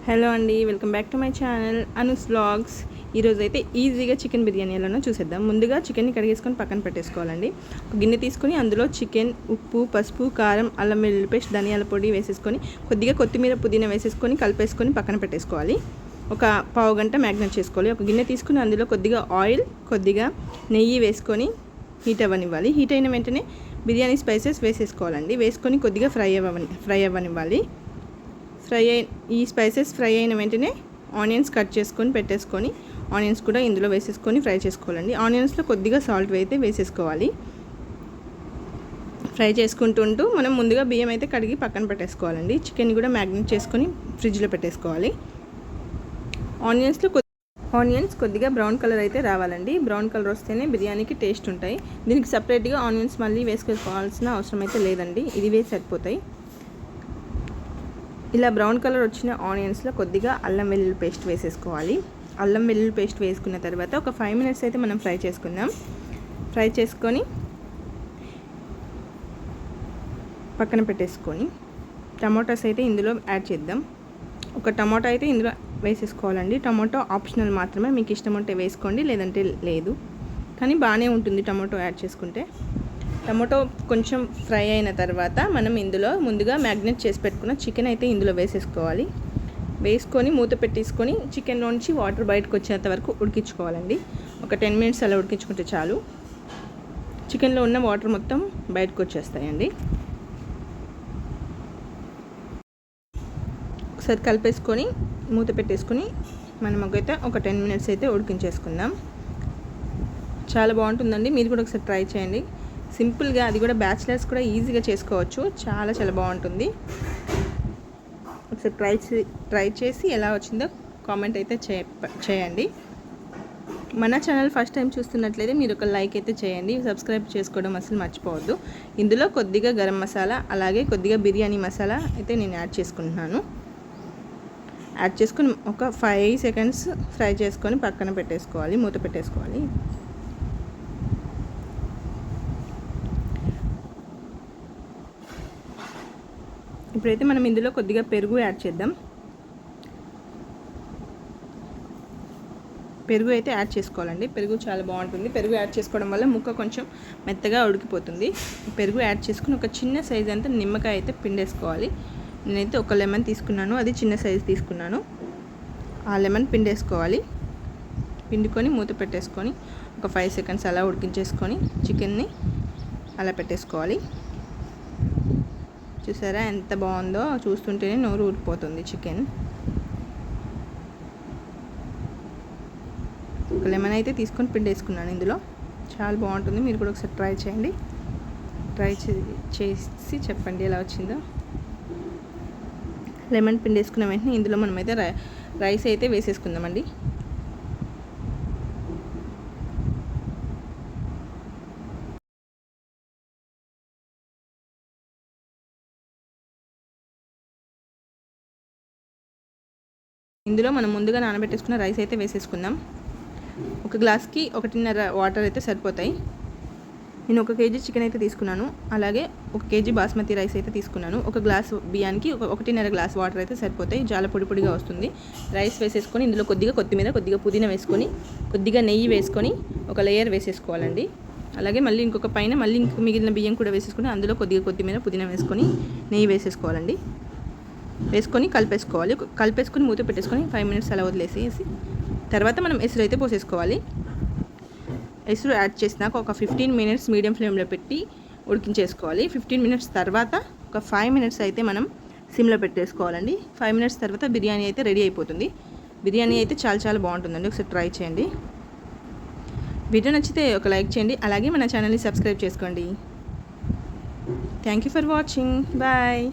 Hello అండి, welcome back to my channel Anu's vlogs. ఈరోజు అయితే ఈజీగా చికెన్ బిర్యానీ ఎలానో చూసేద్దాం. ముందుగా చికెన్ని కడిగేసుకొని పక్కన పెట్టేసుకోవాలండి. ఒక గిన్నె తీసుకొని అందులో చికెన్, ఉప్పు, పసుపు, కారం, అల్లం వెల్లుల్లి పేస్ట్, ధనియాల పొడి వేసేసుకొని కొద్దిగా కొత్తిమీర, పుదీనా వేసేసుకొని కలిపేసుకొని పక్కన పెట్టేసుకోవాలి. ఒక పావు గంట మ్యాగ్నేట్ చేసుకోవాలి. ఒక గిన్నె తీసుకుని అందులో కొద్దిగా ఆయిల్, కొద్దిగా నెయ్యి వేసుకొని హీట్ అవ్వనివ్వాలి. హీట్ అయిన వెంటనే బిర్యానీ స్పైసెస్ వేసేసుకోవాలండి. వేసుకొని కొద్దిగా ఫ్రై అవ్వనివ్వాలి. ఈ స్పైసెస్ ఫ్రై అయిన వెంటనే ఆనియన్స్ కట్ చేసుకొని పెట్టేసుకొని ఆనియన్స్ కూడా ఇందులో వేసేసుకొని ఫ్రై చేసుకోవాలండి. ఆనియన్స్లో కొద్దిగా సాల్ట్ అయితే వేసేసుకోవాలి. ఫ్రై చేసుకుంటూ మనం ముందుగా బియ్యం అయితే కడిగి పక్కన పెట్టేసుకోవాలండి. చికెన్ కూడా మ్యాగ్నేట్ చేసుకొని ఫ్రిడ్జ్లో పెట్టేసుకోవాలి. ఆనియన్స్ కొద్దిగా బ్రౌన్ కలర్ అయితే రావాలండి. బ్రౌన్ కలర్ వస్తేనే బిర్యానీకి టేస్ట్ ఉంటాయి. దీనికి సపరేట్గా ఆనియన్స్ మళ్ళీ వేసుకోవాల్సిన అవసరం అయితే లేదండి, ఇది వేసి సరిపోతాయి. ఇలా బ్రౌన్ కలర్ వచ్చిన ఆనియన్స్లో కొద్దిగా అల్లం వెల్లుల్లి పేస్ట్ వేసేసుకోవాలి. అల్లం వెల్లుల్లి పేస్ట్ వేసుకున్న తర్వాత ఒక 5 మినిట్స్ అయితే మనం ఫ్రై చేసుకుందాం. ఫ్రై చేసుకొని పక్కన పెట్టేసుకొని టమాటాస్ అయితే ఇందులో యాడ్ చేద్దాం. ఒక టమాటా అయితే ఇందులో వేసేసుకోవాలండి. టమాటో ఆప్షనల్ మాత్రమే, మీకు ఇష్టం ఉంటే వేసుకోండి, లేదంటే లేదు. కానీ బాగానే ఉంటుంది టమాటో యాడ్ చేసుకుంటే. టమాటో కొంచెం ఫ్రై అయిన తర్వాత మనం ఇందులో ముందుగా మ్యాగ్నేట్ చేసి పెట్టుకున్న చికెన్ అయితే ఇందులో వేసేసుకోవాలి. వేసుకొని మూత పెట్టేసుకొని చికెన్లోంచి వాటర్ బయటకు వచ్చేంత వరకు ఉడికించుకోవాలండి. ఒక 10 మినిట్స్ అలా ఉడికించుకుంటే చాలు. చికెన్లో ఉన్న వాటర్ మొత్తం బయటకు వచ్చేస్తాయండి. ఒకసారి కలిపేసుకొని మూత పెట్టేసుకొని మనం ఒక 10 మినిట్స్ అయితే ఉడికించేసుకుందాం. చాలా బాగుంటుందండి, మీరు కూడా ఒకసారి ట్రై చేయండి. సింపుల్గా, అది కూడా బ్యాచిలర్స్ కూడా ఈజీగా చేసుకోవచ్చు. చాలా చాలా బాగుంటుంది. ఒకసారి ట్రై చేసి ఎలా వచ్చిందో కామెంట్ అయితే చేయండి. మన ఛానల్ ఫస్ట్ టైం చూస్తున్నట్లయితే మీరు ఒక లైక్ అయితే చేయండి. సబ్స్క్రైబ్ చేసుకోవడం అసలు మర్చిపోవద్దు. ఇందులో కొద్దిగా గరం మసాలా, అలాగే కొద్దిగా బిర్యానీ మసాలా అయితే నేను యాడ్ చేసుకుంటున్నాను. యాడ్ చేసుకుని ఒక 5 సెకండ్స్ ఫ్రై చేసుకొని పక్కన పెట్టేసుకోవాలి, మూత పెట్టేసుకోవాలి. ఇప్పుడైతే మనం ఇందులో కొద్దిగా పెరుగు యాడ్ చేద్దాం. పెరుగు అయితే యాడ్ చేసుకోవాలండి. పెరుగు చాలా బాగుంటుంది. పెరుగు యాడ్ చేసుకోవడం వల్ల ముక్క కొంచెం మెత్తగా ఉడికిపోతుంది. పెరుగు యాడ్ చేసుకుని ఒక చిన్న సైజ్ అంతా నిమ్మకాయ అయితే పిండేసుకోవాలి. నేనైతే ఒక లెమన్ తీసుకున్నాను, అది చిన్న సైజ్ తీసుకున్నాను. ఆ లెమన్ పిండేసుకోవాలి. పిండుకొని మూత పెట్టేసుకొని ఒక 5 సెకండ్స్ అలా ఉడికించేసుకొని చికెన్ని అలా పెట్టేసుకోవాలి. చూసారా ఎంత బాగుందో, చూస్తుంటేనే నోరు ఊరిపోతుంది. చికెన్ ఒక లెమన్ అయితే తీసుకొని పిండేసుకున్నాను ఇందులో. చాలా బాగుంటుంది, మీరు కూడా ఒకసారి ట్రై చేయండి. ట్రై చేసి చెప్పండి ఎలా వచ్చిందో. లెమన్ పిండేసుకున్న వెంటనే ఇందులో మనమైతే రైస్ అయితే వేసేసుకుందామండి. ఇందులో మనం ముందుగా నానబెట్టేసుకున్న రైస్ అయితే వేసేసుకుందాం. ఒక గ్లాస్కి 1.5 వాటర్ అయితే సరిపోతాయి. నేను 1 కేజీ చికెన్ అయితే తీసుకున్నాను, అలాగే 1 కేజీ బాస్మతి రైస్ అయితే తీసుకున్నాను. ఒక గ్లాసు బియ్యానికి 1.5 గ్లాస్ వాటర్ అయితే సరిపోతాయి. చాలా పొడి పొడిగా వస్తుంది. రైస్ వేసేసుకొని ఇందులో కొద్దిగా కొత్తిమీర, కొద్దిగా పుదీనా వేసుకొని కొద్దిగా నెయ్యి వేసుకొని ఒక లేయర్ వేసేసుకోవాలండి. అలాగే మళ్ళీ ఇంకొక పైన మళ్ళీ మిగిలిన బియ్యం కూడా వేసేసుకొని అందులో కొద్దిగా కొత్తిమీర, పుదీనా వేసుకొని నెయ్యి వేసేసుకోవాలండి. వేసుకొని కలిపేసుకొని మూత పెట్టేసుకొని 5 మినిట్స్ అలా వదిలేసేసి తర్వాత మనం ఎసురు అయితే పోసేసుకోవాలి. ఎసురు యాడ్ చేసినాక ఒక 15 మినిట్స్ మీడియం ఫ్లేమ్లో పెట్టి ఉడికించేసుకోవాలి. 15 మినిట్స్ తర్వాత ఒక 5 మినిట్స్ అయితే మనం సిమ్లో పెట్టేసుకోవాలండి. 5 మినిట్స్ తర్వాత బిర్యానీ అయితే రెడీ అయిపోతుంది. బిర్యానీ అయితే చాలా చాలా బాగుంటుందండి, ఒకసారి ట్రై చేయండి. వీడియో నచ్చితే ఒక లైక్ చేయండి, అలాగే మన ఛానల్ని సబ్స్క్రైబ్ చేసుకోండి. Thank you for watching. Bye.